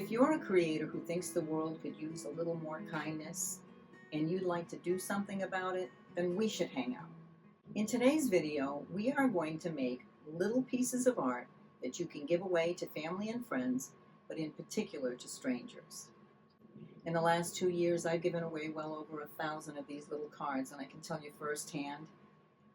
If you're a creator who thinks the world could use a little more kindness and you'd like to do something about it, then we should hang out. In today's video, we are going to make little pieces of art that you can give away to family and friends, but in particular to strangers. In the last 2 years, I've given away well over 1,000 of these little cards, and I can tell you firsthand,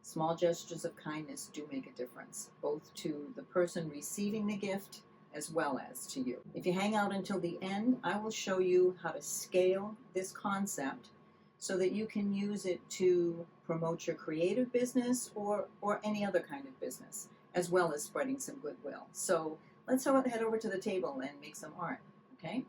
small gestures of kindness do make a difference, both to the person receiving the gift as well as to you. If you hang out until the end, I will show you how to scale this concept so that you can use it to promote your creative business or any other kind of business, as well as spreading some goodwill. So let's head over to the table and make some art, okay?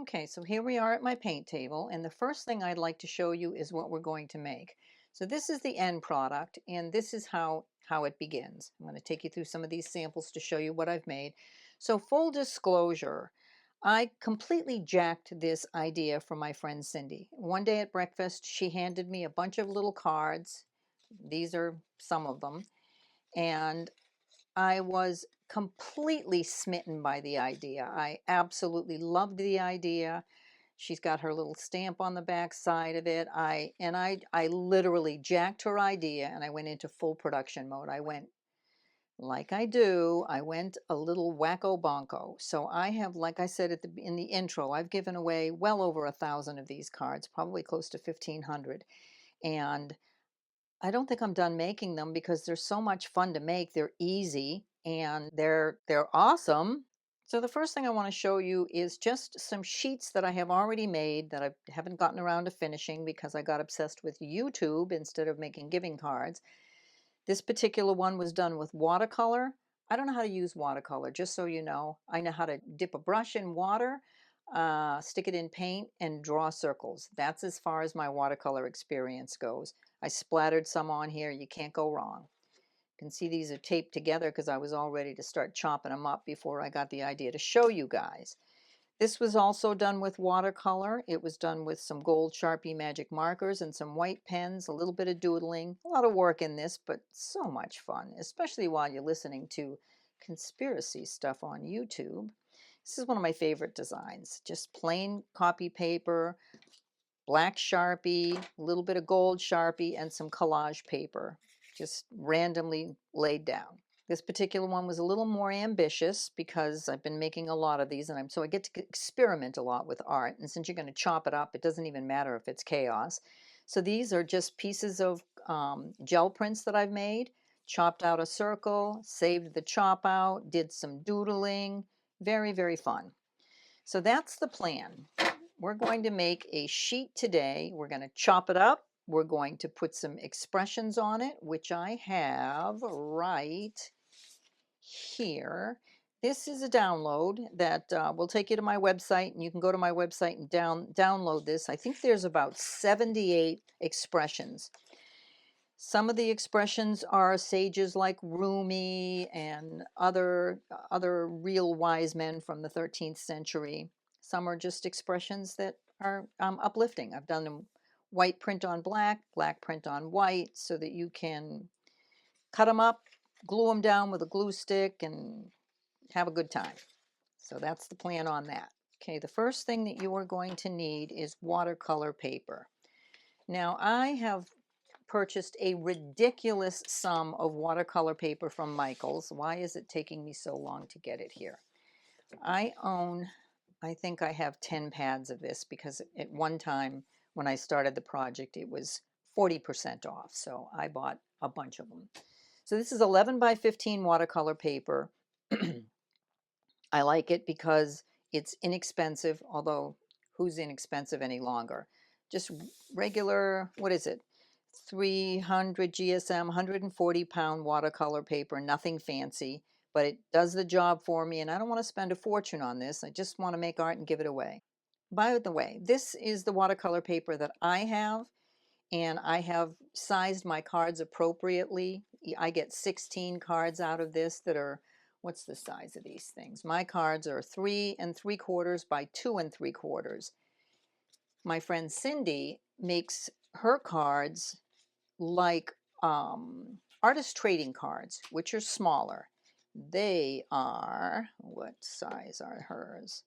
Okay, so here we are at my paint table, and the first thing I'd like to show you is what we're going to make. So this is the end product, and this is how it begins. I'm going to take you through some of these samples to show you what I've made. So full disclosure, I completely jacked this idea from my friend Cindy. One day at breakfast, she handed me a bunch of little cards. These are some of them. And I was completely smitten by the idea. I absolutely loved the idea. She's got her little stamp on the back side of it. I literally jacked her idea and I went into full production mode. I went like I do. I went a little wacko bonko. So I have, like I said in the intro, I've given away well over 1,000 of these cards, probably close to 1,500. And I don't think I'm done making them because they're so much fun to make. They're easy and they're awesome. So the first thing I want to show you is just some sheets that I have already made that I haven't gotten around to finishing because I got obsessed with YouTube instead of making giving cards. This particular one was done with watercolor. I don't know how to use watercolor, just so you know. I know how to dip a brush in water, stick it in paint, and draw circles. That's as far as my watercolor experience goes. I splattered some on here. You can't go wrong. You can see these are taped together because I was all ready to start chopping them up before I got the idea to show you guys. This was also done with watercolor. It was done with some gold Sharpie magic markers and some white pens, a little bit of doodling. A lot of work in this, but so much fun, especially while you're listening to conspiracy stuff on YouTube. This is one of my favorite designs. Just plain copy paper, black Sharpie, a little bit of gold Sharpie, and some collage paper, just randomly laid down. This particular one was a little more ambitious because I've been making a lot of these and so I get to experiment a lot with art. And since you're going to chop it up, it doesn't even matter if it's chaos. So these are just pieces of gel prints that I've made, chopped out a circle, saved the chop out, did some doodling. Very, very fun. So that's the plan. We're going to make a sheet today. We're going to chop it up. We're going to put some expressions on it, which I have right here. This is a download that will take you to my website, and you can go to my website and download this. I think there's about 78 expressions. Some of the expressions are sages like Rumi and other real wise men from the 13th century. Some are just expressions that are uplifting. I've done them white print on black, black print on white, so that you can cut them up, glue them down with a glue stick, and have a good time. So that's the plan on that. Okay, the first thing that you are going to need is watercolor paper. Now, I have purchased a ridiculous sum of watercolor paper from Michaels. Why is it taking me so long to get it here? I think I have 10 pads of this because at one time when I started the project, it was 40% off. So I bought a bunch of them. So this is 11 by 15 watercolor paper. I like it because it's inexpensive, although who's inexpensive any longer? Just regular, what is it? 300 GSM, 140-pound watercolor paper, nothing fancy, but it does the job for me, and I don't want to spend a fortune on this. I just want to make art and give it away. By the way, this is the watercolor paper that I have, and I have sized my cards appropriately. I get 16 cards out of this that are, what's the size of these things? My cards are 3 3/4 by 2 3/4. My friend Cindy makes her cards like artist trading cards, which are smaller. They are, what size are hers?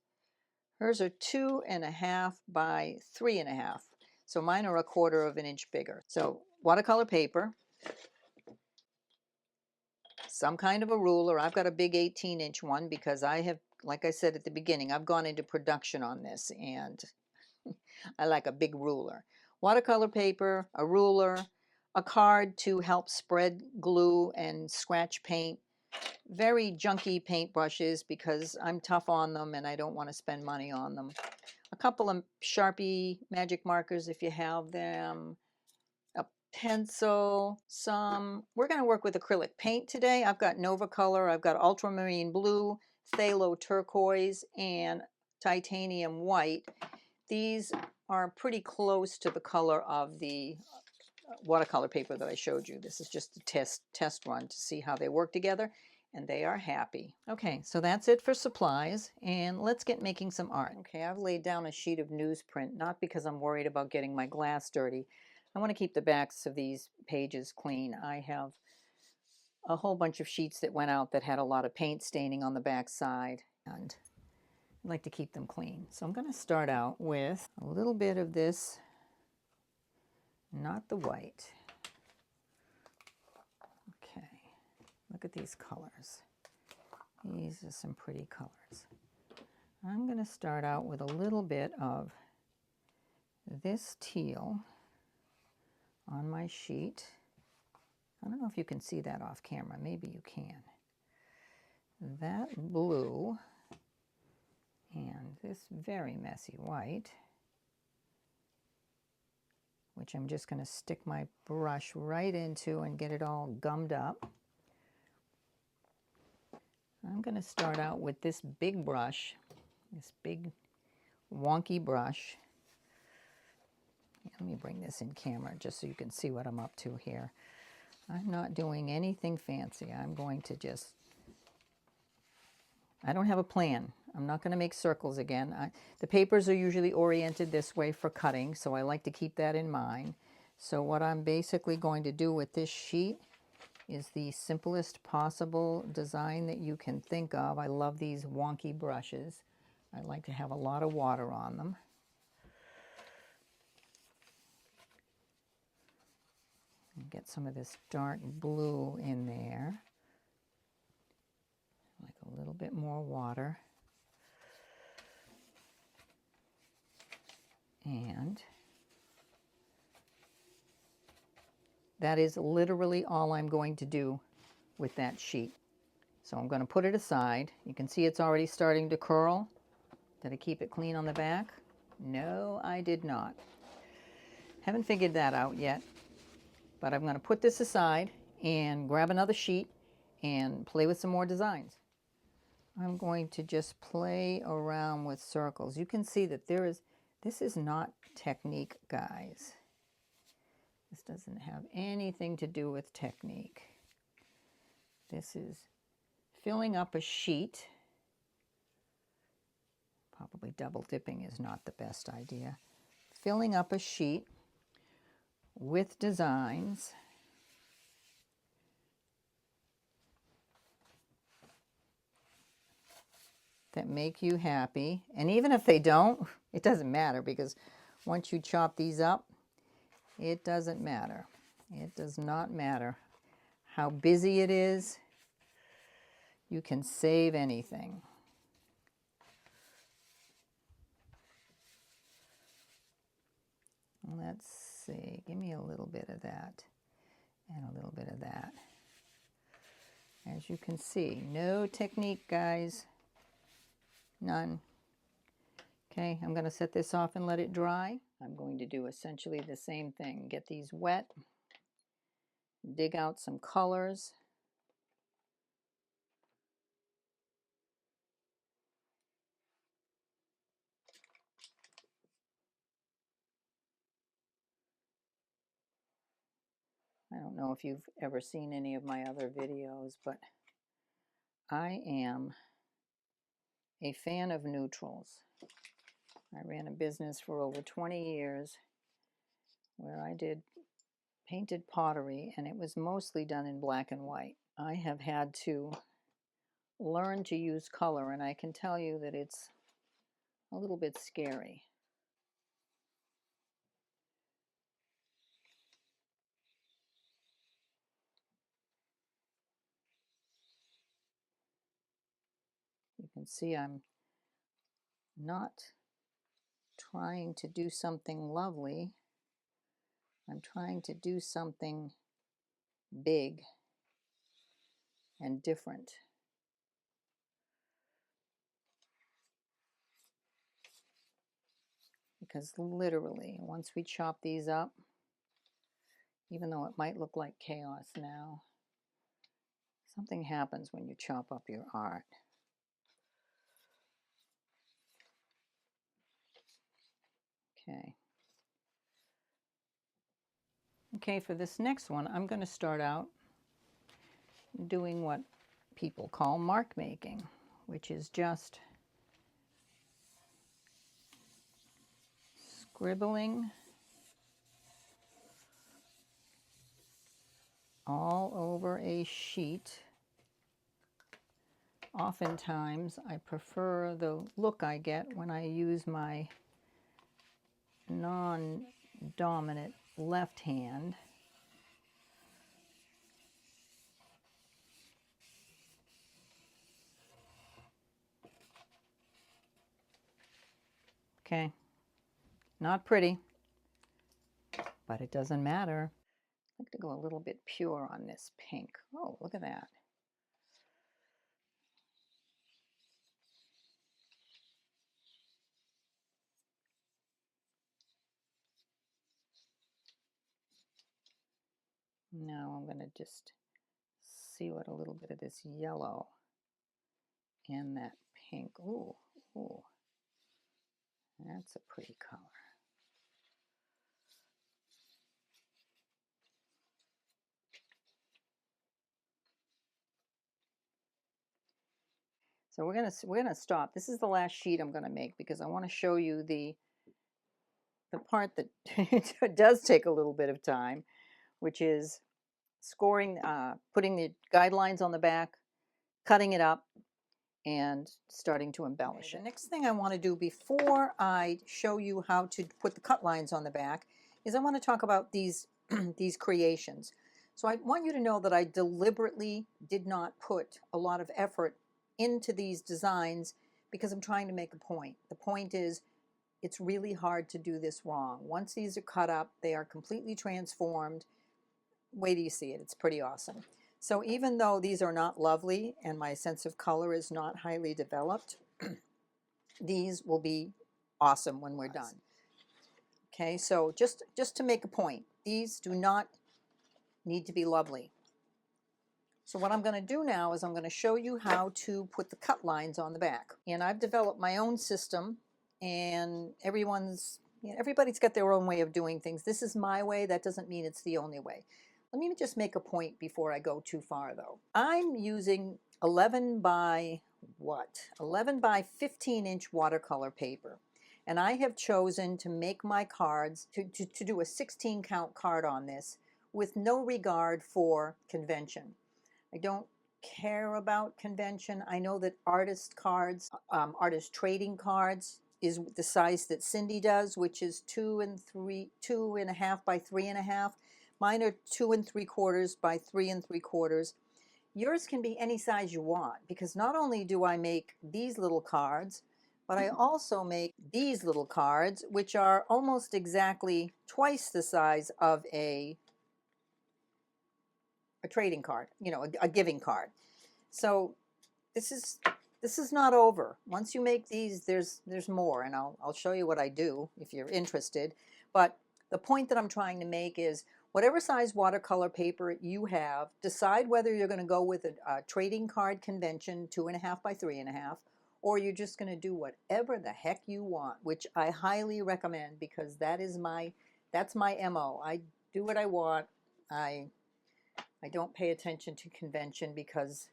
Hers are 2.5 by 3.5. So mine are 1/4 of an inch bigger. So watercolor paper, some kind of a ruler. I've got a big 18-inch one because I have, like I said at the beginning, I've gone into production on this and I like a big ruler. Watercolor paper, a ruler, a card to help spread glue and scratch paint. Very junky paintbrushes because I'm tough on them and I don't want to spend money on them. A couple of Sharpie magic markers if you have them. A pencil, we're going to work with acrylic paint today. I've got Nova Color, I've got ultramarine blue, phthalo turquoise, and titanium white. These are pretty close to the color of the watercolor paper that I showed you. This is just a test run to see how they work together, and they are happy. Okay, so that's it for supplies, and let's get making some art. Okay, I've laid down a sheet of newsprint, not because I'm worried about getting my glass dirty. I want to keep the backs of these pages clean. I have a whole bunch of sheets that went out that had a lot of paint staining on the back side, and I like to keep them clean. So I'm going to start out with a little bit of this, not the white. Okay, look at these colors. These are some pretty colors. I'm going to start out with a little bit of this teal on my sheet. I don't know if you can see that off camera. Maybe you can. That blue and this very messy white, which I'm just going to stick my brush right into and get it all gummed up. I'm going to start out with this big brush, this big wonky brush. Let me bring this in camera just so you can see what I'm up to here. I'm not doing anything fancy. I'm going to just, I don't have a plan. I'm not going to make circles again. The papers are usually oriented this way for cutting, so I like to keep that in mind. So what I'm basically going to do with this sheet is the simplest possible design that you can think of. I love these wonky brushes. I like to have a lot of water on them. And get some of this dark blue in there. Like a little bit more water. And that is literally all I'm going to do with that sheet. So I'm going to put it aside. You can see it's already starting to curl. Did I keep it clean on the back? No, I did not. Haven't figured that out yet. But I'm going to put this aside and grab another sheet and play with some more designs. I'm going to just play around with circles. You can see that this is not technique, guys. This doesn't have anything to do with technique. This is filling up a sheet. Probably double dipping is not the best idea. Filling up a sheet with designs. That make you happy. And even if they don't, it doesn't matter, because once you chop these up, it doesn't matter. It does not matter how busy it is. You can save anything. Let's see, give me a little bit of that and a little bit of that. As you can see, no technique, guys. None. Okay, I'm going to set this off and let it dry. I'm going to do essentially the same thing. Get these wet, dig out some colors. I don't know if you've ever seen any of my other videos, but I am a fan of neutrals. I ran a business for over 20 years where I did painted pottery, and it was mostly done in black and white. I have had to learn to use color, and I can tell you that it's a little bit scary. You can see I'm not trying to do something lovely. I'm trying to do something big and different. Because literally, once we chop these up, even though it might look like chaos now, something happens when you chop up your art. Okay. Okay, for this next one, I'm going to start out doing what people call mark making, which is just scribbling all over a sheet. Oftentimes, I prefer the look I get when I use my non-dominant left hand. Okay, not pretty, but it doesn't matter. I like to go a little bit pure on this pink. Oh, look at that. Now I'm going to just see what a little bit of this yellow and that pink. Ooh, ooh, that's a pretty color. So we're gonna stop. This is the last sheet I'm gonna make because I want to show you the part that does take a little bit of time, which is scoring, putting the guidelines on the back, cutting it up, and starting to embellish it. The next thing I want to do before I show you how to put the cut lines on the back is I want to talk about these these creations. So I want you to know that I deliberately did not put a lot of effort into these designs because I'm trying to make a point. The point is it's really hard to do this wrong. Once these are cut up, they are completely transformed. Wait till you see it. It's pretty awesome. So even though these are not lovely and my sense of color is not highly developed, these will be awesome when we're done. Okay, so just to make a point, these do not need to be lovely. So what I'm going to do now is I'm going to show you how to put the cut lines on the back. And I've developed my own system, and everybody's got their own way of doing things. This is my way. That doesn't mean it's the only way. Let me just make a point before I go too far, though. I'm using 11 by 15-inch watercolor paper. And I have chosen to make my cards, to do a 16-count card on this with no regard for convention. I don't care about convention. I know that artist cards, artist trading cards is the size that Cindy does, which is 2.5 by 3.5. Mine are 2 3/4 by 3 3/4. Yours can be any size you want because not only do I make these little cards, but I also make these little cards, which are almost exactly twice the size of a trading card, a giving card. So this is not over. Once you make these, there's more, and I'll show you what I do if you're interested. But the point that I'm trying to make is whatever size watercolor paper you have, decide whether you're going to go with a trading card convention 2.5 by 3.5, or you're just going to do whatever the heck you want, which I highly recommend because that's my MO. I do what I want. I don't pay attention to convention because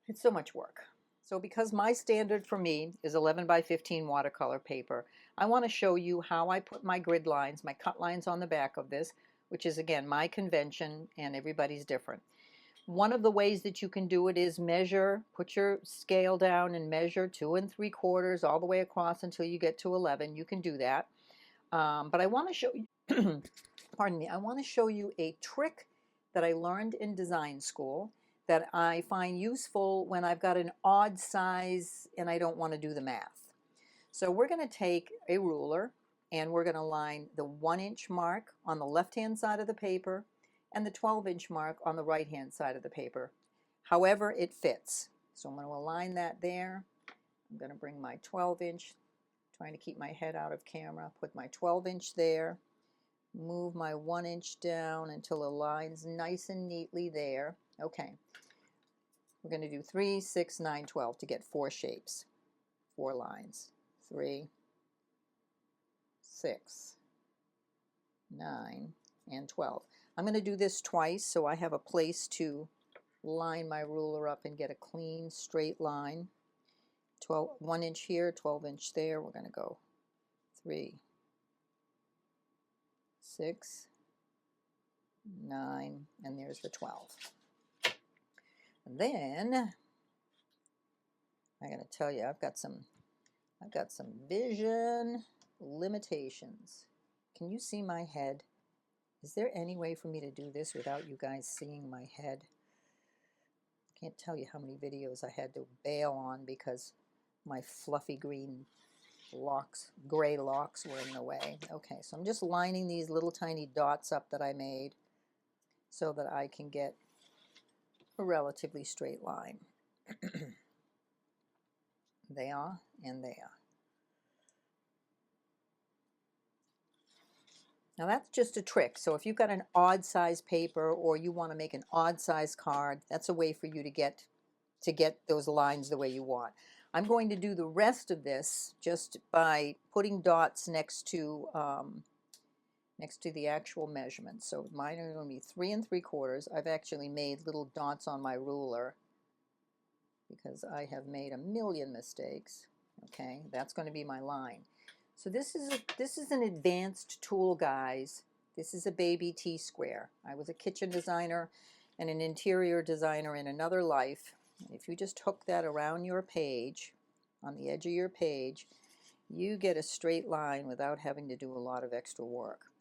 it's so much work. So because my standard for me is 11 by 15 watercolor paper, I want to show you how I put my grid lines, my cut lines on the back of this, which is again my convention, and everybody's different. One of the ways that you can do it is measure, put your scale down and measure 2 3/4 all the way across until you get to 11. You can do that. But I want to show you, pardon me, I want to show you a trick that I learned in design school that I find useful when I've got an odd size and I don't want to do the math. So we're going to take a ruler and we're going to line the 1-inch mark on the left-hand side of the paper and the 12-inch mark on the right-hand side of the paper, however it fits. So I'm going to align that there. I'm going to bring my 12-inch, trying to keep my head out of camera, put my 12-inch there, move my 1-inch down until it aligns nice and neatly there. Okay, we're going to do 3, 6, 9, 12 to get 4 shapes, 4 lines. 3, 6, 9, and 12. I'm going to do this twice so I have a place to line my ruler up and get a clean straight line. 1 inch here, 12 inch there. We're going to go 3, 6, 9, and there's the 12. And then I got to tell you, I've got some vision limitations. Can you see my head? Is there any way for me to do this without you guys seeing my head? I can't tell you how many videos I had to bail on because my fluffy green locks, gray locks were in the way. Okay, so I'm just lining these little tiny dots up that I made so that I can get a relatively straight line. They are, and they are. Now that's just a trick. So if you've got an odd size paper or you want to make an odd size card, that's a way for you to get those lines the way you want. I'm going to do the rest of this just by putting dots next to the actual measurements. So mine are going to be 3 3/4. I've actually made little dots on my ruler because I have made a million mistakes. Okay, that's going to be my line. So this is an advanced tool, guys. This is a baby T-square. I was a kitchen designer and an interior designer in another life. If you just hook that around your page, on the edge of your page, you get a straight line without having to do a lot of extra work.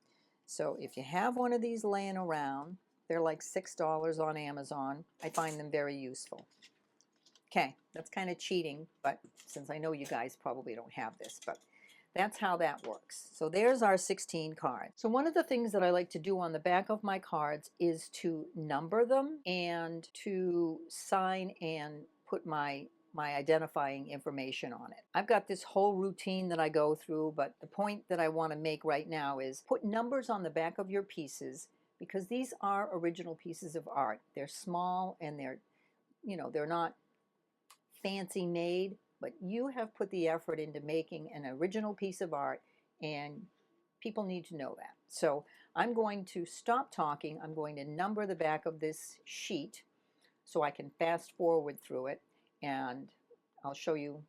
So if you have one of these laying around, they're like $6 on Amazon. I find them very useful. Okay, that's kind of cheating, but since I know you guys probably don't have this, but that's how that works. So there's our 16 cards. So one of the things that I like to do on the back of my cards is to number them and to sign and put my identifying information on it. I've got this whole routine that I go through, but the point that I want to make right now is put numbers on the back of your pieces because these are original pieces of art. They're small and they're not fancy made, but you have put the effort into making an original piece of art and people need to know that. So I'm going to stop talking. I'm going to number the back of this sheet so I can fast forward through it and I'll show you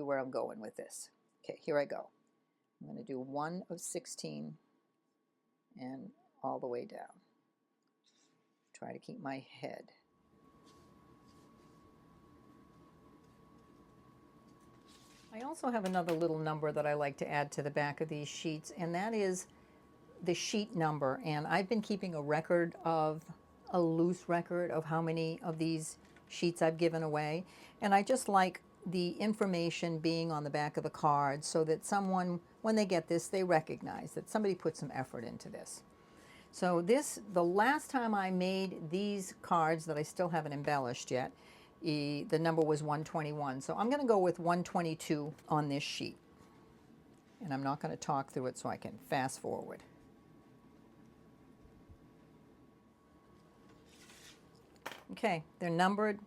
where I'm going with this. Okay, here I go. I'm going to do 1 of 16 and all the way down. Try to keep my head. I also have another little number that I like to add to the back of these sheets, and that is the sheet number. And I've been keeping a loose record of how many of these sheets I've given away. And I just like the information being on the back of the card so that someone, when they get this, they recognize that somebody put some effort into this. So the last time I made these cards that I still haven't embellished yet, the number was 121. So I'm going to go with 122 on this sheet. And I'm not going to talk through it so I can fast forward. Okay, they're numbered.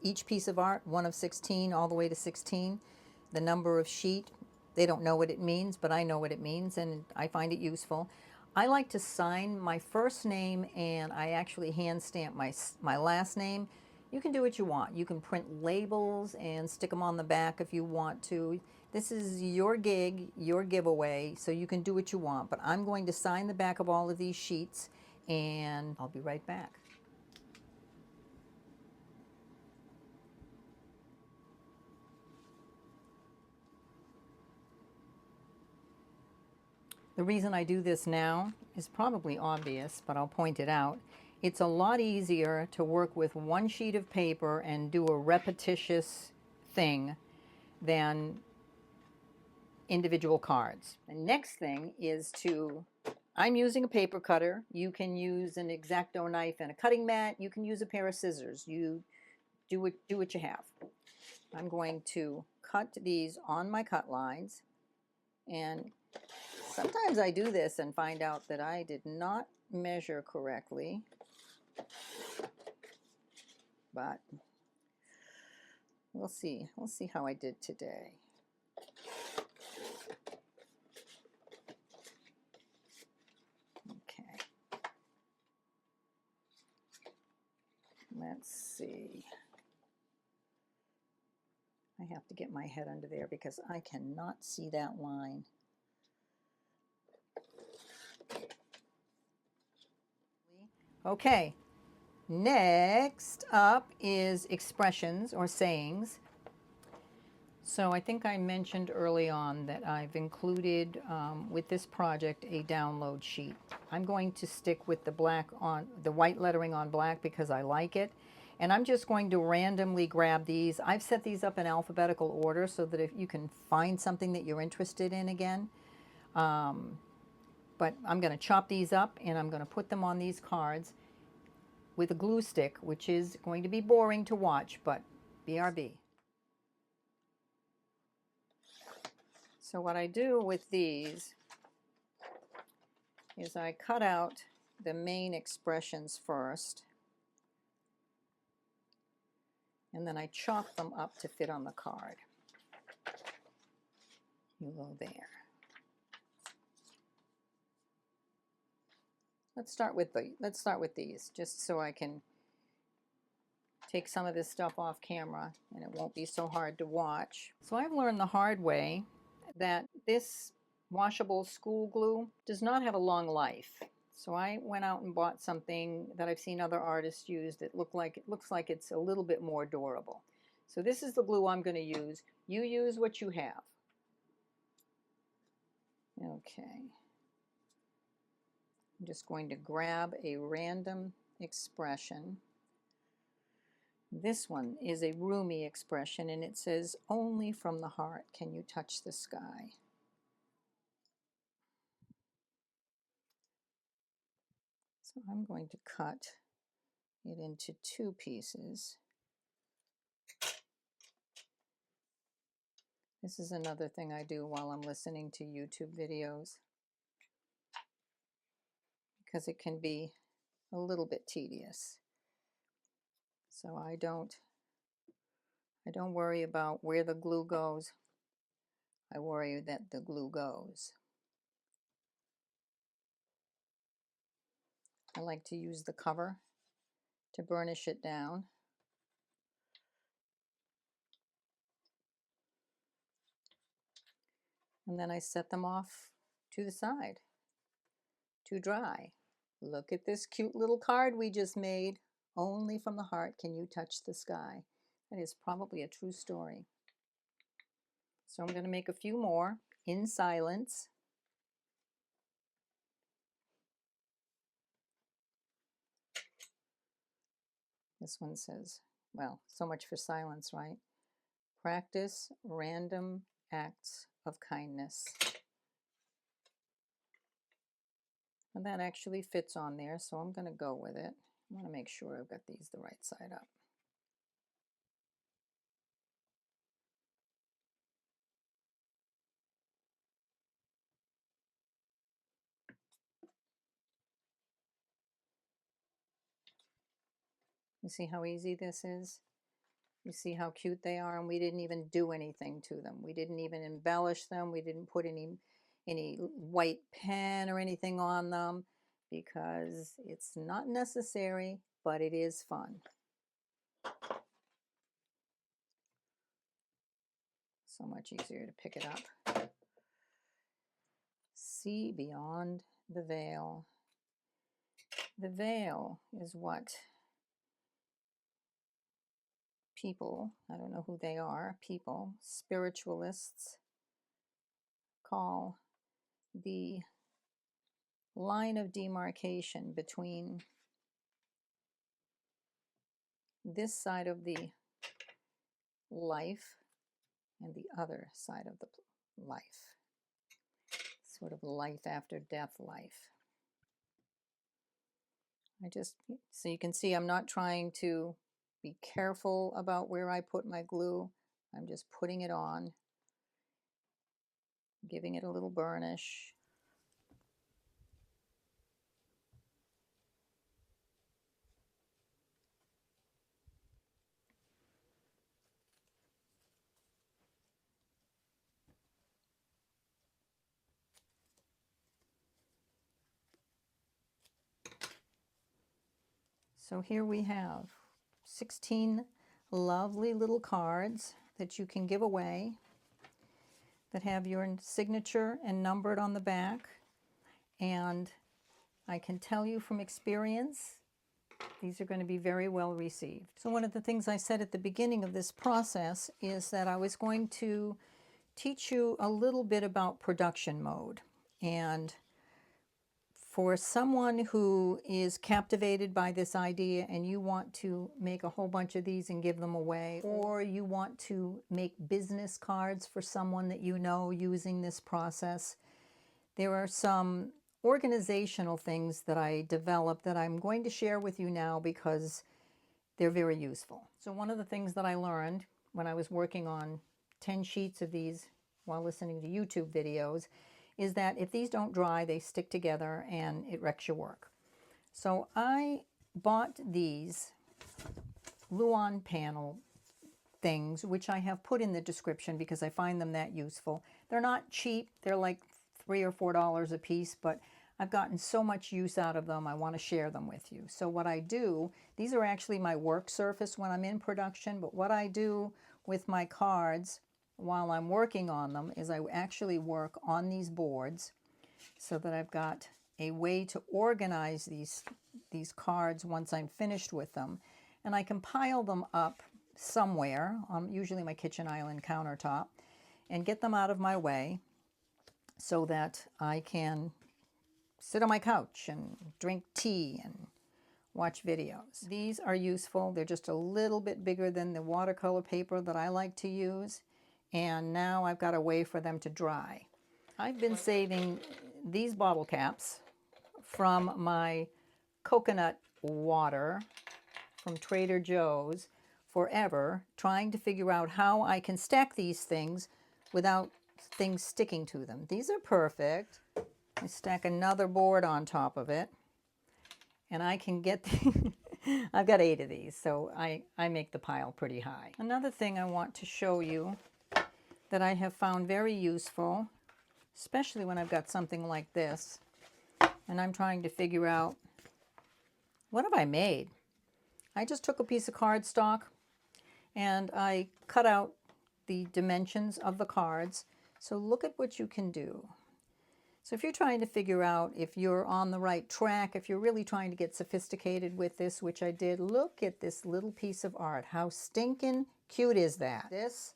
Each piece of art, 1 of 16 all the way to 16. The number of sheet, they don't know what it means, but I know what it means and I find it useful. I like to sign my first name and I actually hand stamp my last name. You can do what you want. You can print labels and stick them on the back if you want to. This is your gig, your giveaway, so you can do what you want. But I'm going to sign the back of all of these sheets and I'll be right back. The reason I do this now is probably obvious, but I'll point it out. It's a lot easier to work with one sheet of paper and do a repetitious thing than individual cards. The next thing is I'm using a paper cutter. You can use an X-Acto knife and a cutting mat. You can use a pair of scissors. You do what you have. I'm going to cut these on my cut lines, and sometimes I do this and find out that I did not measure correctly, but we'll see. We'll see how I did today. Okay. Let's see. I have to get my head under there because I cannot see that line. Okay, next up is expressions or sayings. So I think I mentioned early on that I've included with this project a download sheet. I'm going to stick with the white lettering on black because I like it. And I'm just going to randomly grab these. I've set these up in alphabetical order so that if you can find something that you're interested in again. But I'm going to chop these up and I'm going to put them on these cards with a glue stick, which is going to be boring to watch, but BRB. So what I do with these is I cut out the main expressions first, and then I chop them up to fit on the card. You go there. Let's start with these, just so I can take some of this stuff off camera and it won't be so hard to watch. So I've learned the hard way that this washable school glue does not have a long life. So I went out and bought something that I've seen other artists use that looks like it's a little bit more durable. So this is the glue I'm going to use. You use what you have. Okay. I'm just going to grab a random expression. This one is a Rumi expression, and it says, "Only from the heart can you touch the sky." So I'm going to cut it into 2 pieces. This is another thing I do while I'm listening to YouTube videos, because it can be a little bit tedious. So I don't worry about where the glue goes. I worry that the glue goes. I like to use the cover to burnish it down. And then I set them off to the side to dry. Look at this cute little card we just made. Only from the heart can you touch the sky. That is probably a true story. So I'm going to make a few more in silence. This one says, well, so much for silence, right? Practice random acts of kindness. And that actually fits on there, so I'm going to go with it. I want to make sure I've got these the right side up. You see how easy this is? You see how cute they are, and we didn't even do anything to them. We didn't even embellish them. We didn't put any white pen or anything on them because it's not necessary, but it is fun. So much easier to pick it up. See beyond the veil. The veil is what people, I don't know who they are, people, spiritualists call the line of demarcation between this side of the life and the other side of the life. Sort of life after death life. So you can see I'm not trying to be careful about where I put my glue. I'm just putting it on, giving it a little burnish. So here we have 16 lovely little cards that you can give away that have your signature and numbered on the back. And I can tell you from experience, these are going to be very well received. So one of the things I said at the beginning of this process is that I was going to teach you a little bit about production mode. And for someone who is captivated by this idea and you want to make a whole bunch of these and give them away, or you want to make business cards for someone that you know using this process, there are some organizational things that I developed that I'm going to share with you now because they're very useful. So one of the things that I learned when I was working on 10 sheets of these while listening to YouTube videos is that if these don't dry, they stick together and it wrecks your work. So I bought these Luan panel things, which I have put in the description because I find them that useful. They're not cheap. They're like $3 or $4 a piece, but I've gotten so much use out of them, I want to share them with you. So what I do, these are actually my work surface when I'm in production, but what I do with my cards while I'm working on them is I actually work on these boards so that I've got a way to organize these cards once I'm finished with them. And I can pile them up somewhere, on usually my kitchen island countertop, and get them out of my way so that I can sit on my couch and drink tea and watch videos. These are useful. They're just a little bit bigger than the watercolor paper that I like to use. And now I've got a way for them to dry. I've been saving these bottle caps from my coconut water from Trader Joe's forever, trying to figure out how I can stack these things without things sticking to them. These are perfect. I stack another board on top of it, and I can get I've got 8 of these, so I make the pile pretty high. Another thing I want to show you that I have found very useful, especially when I've got something like this, and I'm trying to figure out, what have I made? I just took a piece of cardstock and I cut out the dimensions of the cards. So look at what you can do. So if you're trying to figure out if you're on the right track, if you're really trying to get sophisticated with this, which I did, look at this little piece of art. How stinking cute is that? This,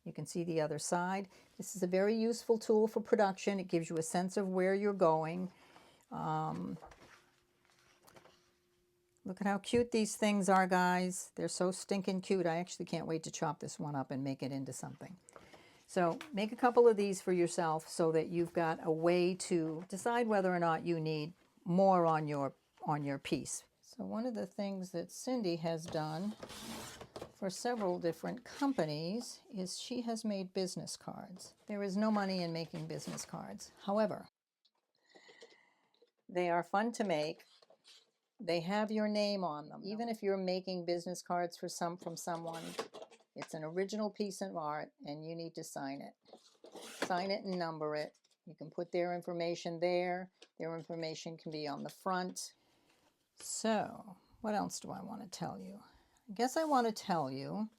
you can see the other side. This is a very useful tool for production. It gives you a sense of where you're going. Look at how cute these things are, guys. They're so stinking cute. I actually can't wait to chop this one up and make it into something. So make a couple of these for yourself so that you've got a way to decide whether or not you need more on your piece. So one of the things that Cindy has done for several different companies is she has made business cards. There is no money in making business cards. However, they are fun to make. They have your name on them. Even if you're making business cards from someone, it's an original piece of art and you need to sign it. Sign it and number it. You can put their information there. Their information can be on the front. So, what else do I want to tell you? I guess I want to tell you,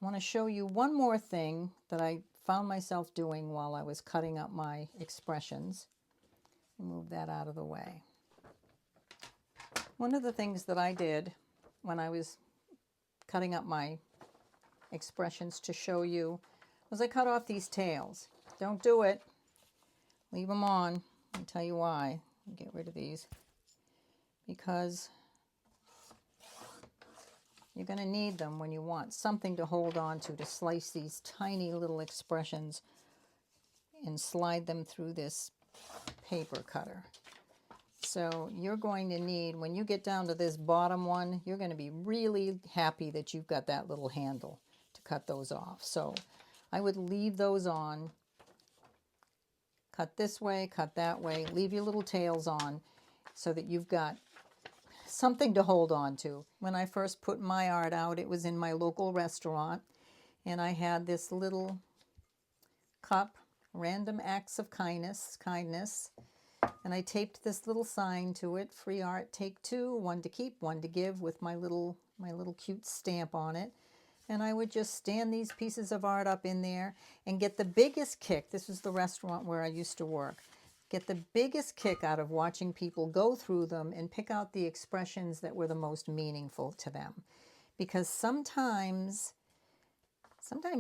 I want to show you one more thing that I found myself doing while I was cutting up my expressions. Move that out of the way. One of the things that I did when I was cutting up my expressions to show you was I cut off these tails. Don't do it. Leave them on. I'll tell you why. get rid of these because you're going to need them when you want something to hold on to slice these tiny little expressions and slide them through this paper cutter. So you're going to need, when you get down to this bottom one, you're going to be really happy that you've got that little handle to cut those off. So I would leave those on. Cut this way, cut that way, leave your little tails on so that you've got something to hold on to. When I first put my art out, it was in my local restaurant, and I had this little cup, Random Acts of Kindness, and I taped this little sign to it, Free Art, Take Two, one to keep, one to give, with my little cute stamp on it. And I would just stand these pieces of art up in there and get the biggest kick. This was the restaurant where I used to work. Get the biggest kick out of watching people go through them and pick out the expressions that were the most meaningful to them. Because sometimes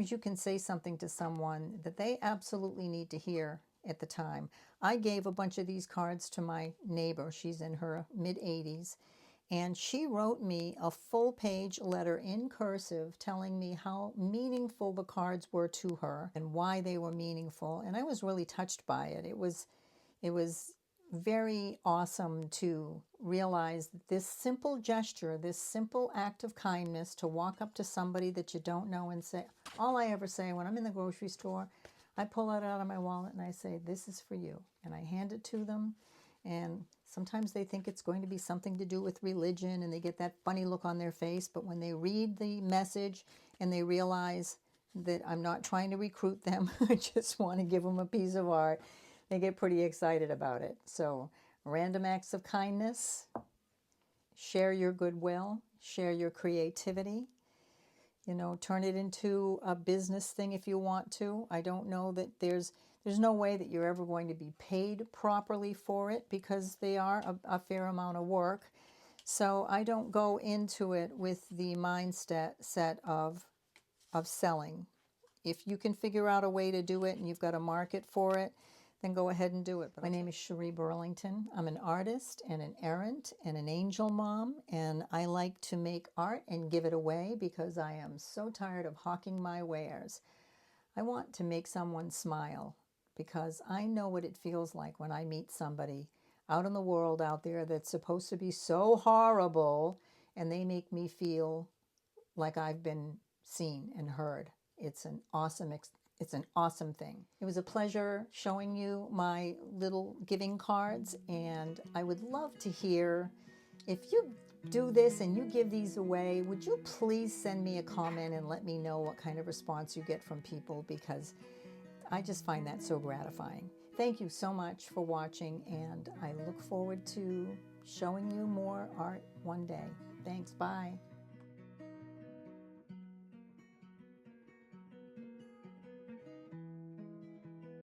you can say something to someone that they absolutely need to hear at the time. I gave a bunch of these cards to my neighbor. She's in her mid-80s. And she wrote me a full-page letter in cursive telling me how meaningful the cards were to her and why they were meaningful. And I was really touched by it. It was very awesome to realize that this simple gesture, this simple act of kindness, to walk up to somebody that you don't know and say, all I ever say when I'm in the grocery store, I pull it out of my wallet and I say, this is for you. And I hand it to them. And sometimes they think it's going to be something to do with religion and they get that funny look on their face. But when they read the message and they realize that I'm not trying to recruit them, I just want to give them a piece of art, they get pretty excited about it. So, Random Acts of Kindness, share your goodwill, share your creativity. You know, turn it into a business thing if you want to. I don't know that there's no way that you're ever going to be paid properly for it because they are a fair amount of work. So I don't go into it with the mindset of selling. If you can figure out a way to do it and you've got a market for it, then go ahead and do it. My name is Cherie Burlington. I'm an artist and an errant and an angel mom, and I like to make art and give it away because I am so tired of hawking my wares. I want to make someone smile because I know what it feels like when I meet somebody out in the world out there that's supposed to be so horrible, and they make me feel like I've been seen and heard. It's an awesome thing. It was a pleasure showing you my little giving cards, and I would love to hear, if you do this and you give these away, would you please send me a comment and let me know what kind of response you get from people, because I just find that so gratifying. Thank you so much for watching, and I look forward to showing you more art one day. Thanks. Bye.